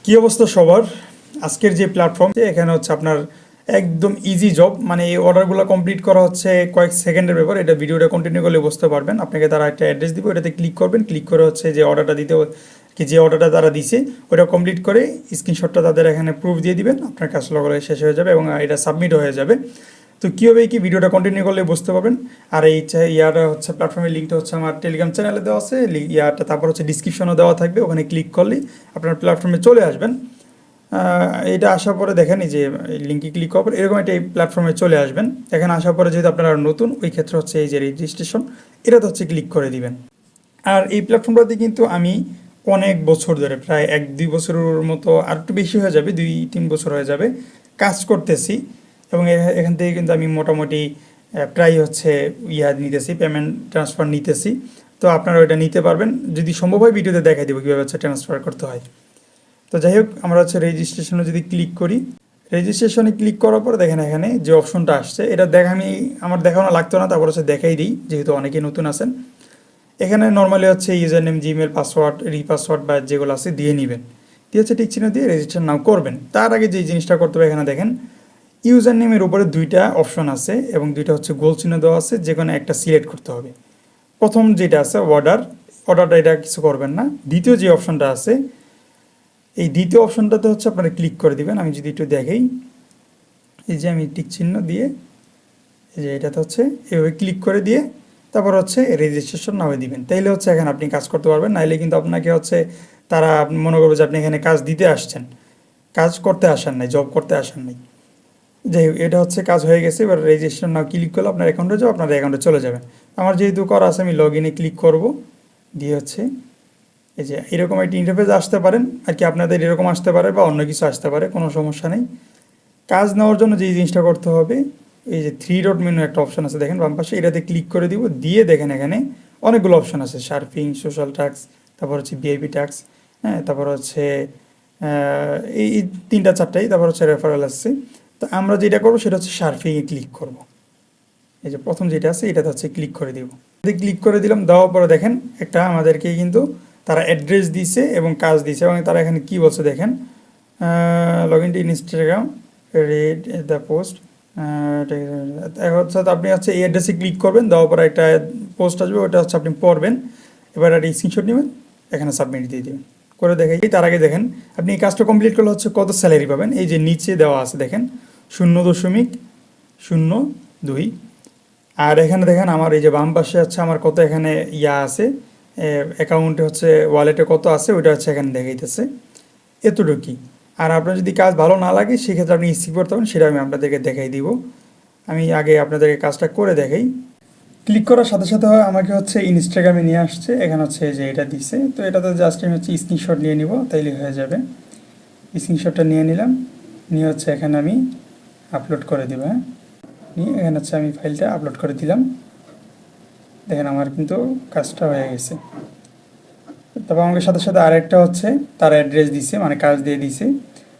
কি অবস্থা সবার? আজকের যে প্ল্যাটফর্ম এখানে হচ্ছে আপনার একদম ইজি জব, মানে এই অর্ডারগুলো কমপ্লিট করা হচ্ছে কয়েক সেকেন্ডের ব্যাপার। এটা ভিডিওটা কন্টিনিউ করলে বুঝতে পারবেন। আপনাকে তারা একটা অ্যাড্রেস দিব, এটাতে ক্লিক করবেন, ক্লিক করে হচ্ছে যে অর্ডারটা দিতে কি যে অর্ডারটা তারা দিছে ওটা কমপ্লিট করে স্ক্রিনশটটা তাদের এখানে প্রুফ দিয়ে দিবেন, আপনার কাজ লগে শেষ হয়ে যাবে এবং এটা সাবমিট হয়ে যাবে। তো কীভাবে কি ভিডিওটা কন্টিনিউ করলে বুঝতে পারবেন। আর এই ইয়াটা হচ্ছে প্ল্যাটফর্মের লিঙ্কটা হচ্ছে আমার টেলিগ্রাম চ্যানেলে দেওয়া আছে, ইয়াটা তারপর হচ্ছে ডিসক্রিপশনও দেওয়া থাকবে, ওখানে ক্লিক করলেই আপনার প্ল্যাটফর্মে চলে আসবেন। এটা আসার পরে দেখেন এই যে লিঙ্কে ক্লিক করার পর এরকম একটা এই প্ল্যাটফর্মে চলে আসবেন। এখানে আসার পরে যেহেতু আপনারা নতুন, ওই ক্ষেত্রে হচ্ছে এই যে রেজিস্ট্রেশন, এটাতে হচ্ছে ক্লিক করে দিবেন। আর এই প্ল্যাটফর্মটাতে কিন্তু আমি অনেক বছর ধরে, প্রায় 1-2 বছরের মতো, আর একটু বেশি হয়ে যাবে, 2-3 বছর হয়ে যাবে কাজ করতেছি। এবং এখান থেকে কিন্তু আমি মোটামুটি প্রায় হচ্ছে নিতেছি, পেমেন্ট ট্রান্সফার নিতেছি। তো আপনারা ওইটা নিতে পারবেন, যদি সম্ভব হয় ভিডিওতে দেখাই দেবো কীভাবে হচ্ছে ট্রান্সফার করতে হয়। তো যাই হোক, আমরা হচ্ছে রেজিস্ট্রেশনে যদি ক্লিক করি, রেজিস্ট্রেশনে ক্লিক করার পর দেখেন এখানে যে অপশনটা আসছে, এটা আমার দেখানো লাগতো না, তারপর হচ্ছে দেখাই দিই যেহেতু অনেকেই নতুন আছেন। এখানে নর্মালি হচ্ছে user name, Gmail, password, re-password বা যেগুলো আছে দিয়ে নেবেন, দিয়ে হচ্ছে টিক চিহ্ন দিয়ে রেজিস্টার নাও করবেন। তার আগে যে জিনিসটা করতে হবে, এখানে দেখেন ইউজার নেমের উপরে 2টা অপশন আছে এবং 2টা হচ্ছে গোল চিহ্ন দেওয়া আছে, যে কোনো একটা সিলেক্ট করতে হবে। প্রথম যেটা আছে অর্ডারটা, এটা কিছু করবেন না। দ্বিতীয় যে অপশনটা আছে, এই দ্বিতীয় অপশনটাতে হচ্ছে আপনারা ক্লিক করে দিবেন। আমি যদি একটু দেখাই, এই যে আমি টিক চিহ্ন দিয়ে এই যে এটাতে হচ্ছে এভাবে ক্লিক করে দিয়ে তারপর হচ্ছে রেজিস্ট্রেশন নামে দিবেন, তাইলে হচ্ছে এখানে আপনি কাজ করতে পারবেন। নাইলে কিন্তু আপনাকে হচ্ছে তারা মনে করবে যে আপনি এখানে কাজ দিতে আসছেন, কাজ করতে আসেন নাই, জব করতে আসেন নাই। যাই হোক, এটা হচ্ছে কাজ হয়ে গেছে। এবার রেজিস্ট্রেশন নাও ক্লিক করলে আপনার অ্যাকাউন্টে যাও, আপনার অ্যাকাউন্টে চলে যাবেন। আমার যেহেতু করা আছে, আমি লগ ইনে ক্লিক করব, দিয়ে হচ্ছে এই যে এরকম একটি ইন্টারফেস আসতে পারেন আর কি, আপনাদের এরকম আসতে পারে বা অন্য কিছু আসতে পারে, কোনো সমস্যা নেই। কাজ নেওয়ার জন্য যে জিনিসটা করতে হবে, এই যে 3 ডট মেনু একটা অপশন আছে দেখেন বাম পাশে, এটাতে ক্লিক করে দিব, দিয়ে দেখেন এখানে অনেকগুলো অপশন আছে, শার্পিং, সোশ্যাল ট্যাক্স, তারপর হচ্ছে ভিআইপি ট্যাক্স, হ্যাঁ, তারপর হচ্ছে এই 3-4টাই, তারপর হচ্ছে রেফারেল আসছে। তো আমরা যেটা করবো সেটা হচ্ছে শার্পিংয়ে ক্লিক করব। এই যে প্রথম যেটা আছে এটাতে হচ্ছে ক্লিক করে দিব, ক্লিক করে দিলাম। দেওয়ার পরে দেখেন একটা আমাদেরকে কিন্তু তারা অ্যাড্রেস দিছে এবং কাজ দিছে, এবং তারা এখানে কি বলছে দেখেন, log in two Instagram, red the post. অর্থাৎ আপনি হচ্ছে এই অ্যাড্রেসে ক্লিক করবেন, দেওয়ার পরে একটা পোস্ট আসবে, ওটা হচ্ছে আপনি পড়বেন, এবার একটা স্ক্রিনশট নেবেন, এখানে সাবমিট দিয়ে দেবেন। করে দেখাই। তার আগে দেখেন আপনি এই কাজটা কমপ্লিট করলে হচ্ছে কত স্যালারি পাবেন, এই যে নিচে দেওয়া আছে দেখেন 0.02। আর এখানে দেখেন আমার এই যে বাম পাশে হচ্ছে আমার কত এখানে আছে, অ্যাকাউন্টে হচ্ছে ওয়ালেটে কত আছে, ওইটা হচ্ছে এখানে দেখাইতেছে এতটুকুই। আর আপনার যদি কাজ ভালো না লাগে সেক্ষেত্রে আপনি স্কিপ করতে পারেন, সেটা আমি আপনাদেরকে দেখাই দিব। আমি আগে আপনাদেরকে কাজটা করে দেখাই। ক্লিক করার সাথে সাথে হয় আমাকে হচ্ছে ইনস্টাগ্রামে নিয়ে আসছে, এখানে হচ্ছে যে এটা দিছে, তো এটাতে জাস্ট আমি হচ্ছে স্ক্রিনশট নিয়ে নিব, তাইলে হয়ে যাবে। স্ক্রিনশটটা নিয়ে নিলাম, নিয়ে হচ্ছে এখানে আমি আপলোড করে দেবো। হ্যাঁ, নিয়ে এখানে হচ্ছে আমি ফাইলটা আপলোড করে দিলাম। দেখেন আমার কিন্তু কাজটা হয়ে গেছে। তারপর আমাকে সাথে সাথে আরেকটা হচ্ছে তার অ্যাড্রেস দিছে, মানে কাজ দিয়ে দিছে।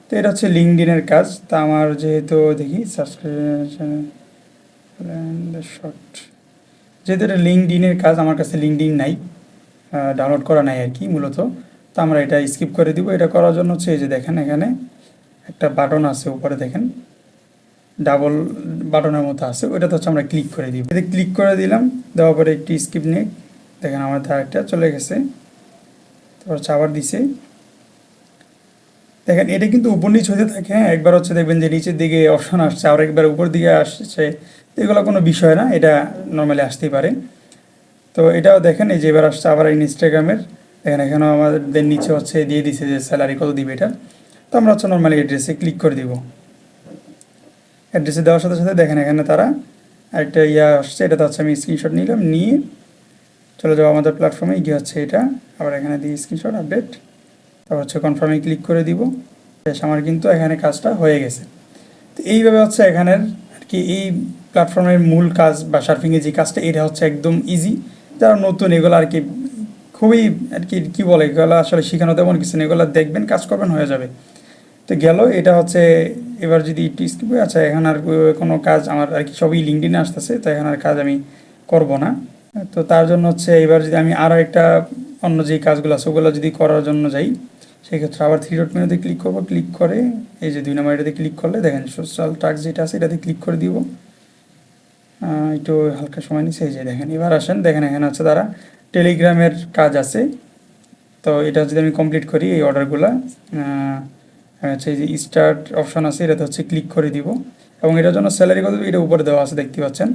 তো এটা হচ্ছে লিঙ্কডইনের কাজ। তা আমার যেহেতু দেখি সাবস্ক্রিপশন শর্ট, যেহেতু এটা লিঙ্কডইনের কাজ, আমার কাছে লিঙ্কডইন নাই, ডাউনলোড করা নাই আর কি মূলত। তো আমরা এটা স্কিপ করে দিব। এটা করার জন্য হচ্ছে এই যে দেখেন এখানে একটা বাটন আছে উপরে, দেখেন ডাবল বাটনের মতো আছে, ওইটাতে হচ্ছে আমরা ক্লিক করে দিব। এতে ক্লিক করে দিলাম, দেওয়ার পরে একটি স্কিপ নেই, দেখেন আমার একটা চলে গেছে। তারপর আবার দিছে, দেখেন এটা কিন্তু উপর নিচ হতে থাকে। হ্যাঁ, একবার হচ্ছে দেখবেন যে নিচের দিকে অপশন আসছে, আর একবার উপর দিকে আসছে, এগুলো কোনো বিষয় না, এটা নর্মালি আসতেই পারে। তো এটাও দেখেন এই যে এবার আসছে আবার ইনস্টাগ্রামের, দেখেন এখানেও আমাদের নিচে হচ্ছে দিয়ে দিছে যে স্যালারি কত দিবে এটা। তো আমরা হচ্ছে নর্মালি অ্যাড্রেসে ক্লিক করে দিব। অ্যাড্রেসে দেওয়ার সাথে সাথে দেখেন এখানে তারা একটা আসছে, এটাতে হচ্ছে আমি স্ক্রিনশট নিলাম, নিয়ে চলে যাবো আমাদের প্ল্যাটফর্মে গিয়ে হচ্ছে এটা আবার এখানে দিয়ে স্ক্রিনশট আপডেট, তারপর হচ্ছে কনফার্মে ক্লিক করে দিব। বেশ, আমার কিন্তু এখানে কাজটা হয়ে গেছে। তো এইভাবে হচ্ছে এখানের আর কি এই প্ল্যাটফর্মের মূল কাজ বা সার্ফিংয়ের যে কাজটা, এটা হচ্ছে একদম ইজি। যারা নতুন এগুলো আর কি খুবই আর কি কী বলে, এগুলো আসলে শেখানো তেমন কিছু নেই, এগুলো দেখবেন, কাজ করবেন, হয়ে যাবে। তো গেল এটা হচ্ছে। এবার যদি একটু স্কিপ হয়ে, আচ্ছা এখন আর কোনো কাজ আমার আর কি সবই লিঙ্কডইনে আসতেছে, তো এখন আর কাজ আমি করব না। তো তার জন্য হচ্ছে এবার যদি আমি আরও একটা অন্য যেই কাজগুলো আছে ওগুলো যদি করার জন্য যাই, সেক্ষেত্রে আবার থ্রি ডট মেনুতে ক্লিক করবো, ক্লিক করে এই যে 2 নম্বর এটাতে ক্লিক করলে দেখেন সোশ্যাল টাস্ক যেটা আছে এটাতে ক্লিক করে দিব। একটু হালকা সময় নিচ্ছে, এই যে দেখেন এবার আসেন, দেখেন এখানে হচ্ছে তারা টেলিগ্রামের কাজ আছে। তো এটা যদি আমি কমপ্লিট করি এই অর্ডারগুলো হচ্ছে এই যে স্টার্ট অপশন আছে এটাতে হচ্ছে ক্লিক করে দিব, এবং এটার জন্য স্যালারি কত এটা উপরে দেওয়া আছে দেখতে পাচ্ছেন।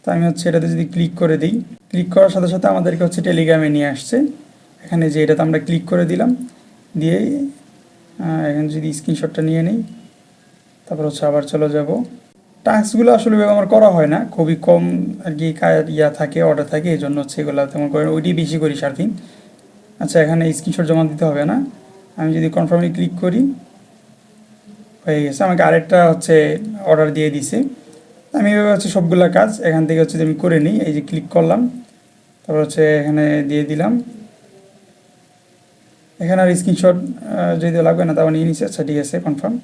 তো আমি হচ্ছে এটাতে যদি ক্লিক করে দিই, ক্লিক করার সাথে সাথে আমাদেরকে হচ্ছে টেলিগ্রামে নিয়ে আসছে। এখানে যে এটাতে আমরা ক্লিক করে দিলাম, দিয়ে এখানে যদি স্ক্রিনশটটা নিয়ে নিই, তারপর হচ্ছে আবার চলে যাব। টাস্কগুলো আসলে আমার করা হয় না, খুবই কম আর কি থাকে, অর্ডার থাকে, এই জন্য হচ্ছে এগুলো তেমন করে ওইটি বেশি করি সার্ফিং। আচ্ছা এখানে স্ক্রিনশট জমা দিতে হবে না, আমি যদি কনফার্মে ক্লিক করি হয়ে গেছে, আমাকে আরেকটা হচ্ছে অর্ডার দিয়ে দিছে। আমি এভাবে হচ্ছে সবগুলা কাজ এখান থেকে হচ্ছে আমি করে নিই, এই যে ক্লিক করলাম, তারপর হচ্ছে এখানে দিয়ে দিলাম। এখানে আর স্ক্রিনশট যদি লাগবে না তারপর নিয়ে নিচ্ছে। আচ্ছা ঠিক আছে, কনফার্ম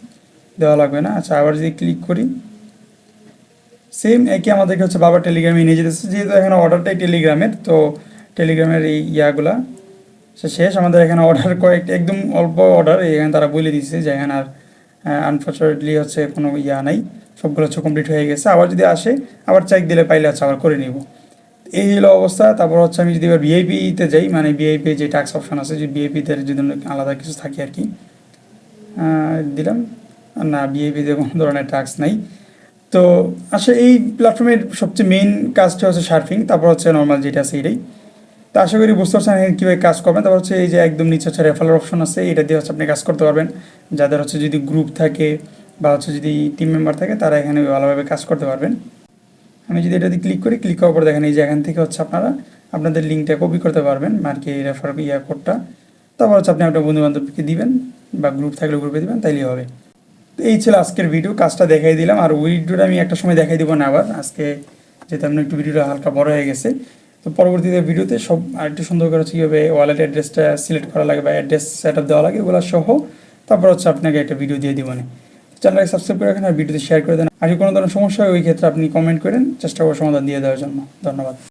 দেওয়া লাগবে না। আচ্ছা আবার যদি ক্লিক করি, সেম একই আমাদেরকে হচ্ছে বাবার টেলিগ্রামে নিয়ে যেতেছে, যেহেতু এখানে অর্ডারটাই টেলিগ্রামের, তো টেলিগ্রামের এই ইয়াগুলা শেষ। আমাদের এখানে অর্ডার কয়েকটা একদম অল্প অর্ডার, এখানে তারা বলে দিচ্ছে যে এখানে আর আনফর্চুনেটলি হচ্ছে কোনো ইয়া নাই, সবগুলো হচ্ছে কমপ্লিট হয়ে গেছে। আবার যদি আসে আবার চেক দিলে পাইলে হচ্ছে আবার করে নিব। এই হলো অবস্থা। তারপর হচ্ছে আমি যদি এবার ভিআইপিতে যাই, মানে ভিআইপি যে টাস্ক অপশন আছে, যে ভিআইপিতে যদি আলাদা কিছু থাকে আর কি, দিলাম না, ভিআইপিতে কোনো ধরনের টাস্ক নাই। তো আসলে এই প্ল্যাটফর্মের সবচেয়ে মেইন কাজটা হচ্ছে সার্ফিং, তারপর হচ্ছে নর্মাল যেটা আছে এটাই। তো আশা করি বুঝতে পারছেন এখানে কীভাবে কাজ করবেন। তারপর হচ্ছে এই যে একদম নিচে হচ্ছে রেফারেল অপশন আছে, এটা দিয়ে হচ্ছে আপনি কাজ করতে পারবেন। যাদের হচ্ছে যদি গ্রুপ থাকে বা হচ্ছে যদি টিম মেম্বার থাকে, তারা এখানে ভালোভাবে কাজ করতে পারবেন। আমি যদি এটাতে ক্লিক করি, ক্লিক করার পর দেখেন এই যে এখান থেকে হচ্ছে আপনারা আপনাদের লিঙ্কটা কপি করতে পারবেন, আর কি রেফার কোডটা। তারপর হচ্ছে আপনি আপনার বন্ধুবান্ধবকে দিবেন বা গ্রুপ থাকলে গ্রুপে দিবেন, তাইলেই হবে। তো এই ছিল আজকের ভিডিও, কাজটা দেখাই দিলাম। আর ভিডিওটা আমি একটা সময় দেখাই দিব না আবার, আজকে যেহেতু আমি একটু ভিডিওটা হালকা বড় হয়ে গেছে। তো পরবর্তীতে ভিডিওতে সব আরেকটু সুন্দর করে হচ্ছে কীভাবে ওয়ালেট অ্যাড্রেসটা সিলেক্ট করা লাগে বা অ্যাড্রেস সেট আপ দেওয়া লাগে ওগুলো সহ, তারপর হচ্ছে আপনাকে একটা ভিডিও দিয়ে দিব। চ্যানেলটাকে সাবস্ক্রাইব করে রাখেন আর ভিডিওতে শেয়ার করে দেন। আর কোনো ধরনের সমস্যা হয় ওই ক্ষেত্রে আপনি কমেন্ট করেন, চেষ্টা করবো সমাধান দিয়ে দেওয়ার জন্য। ধন্যবাদ।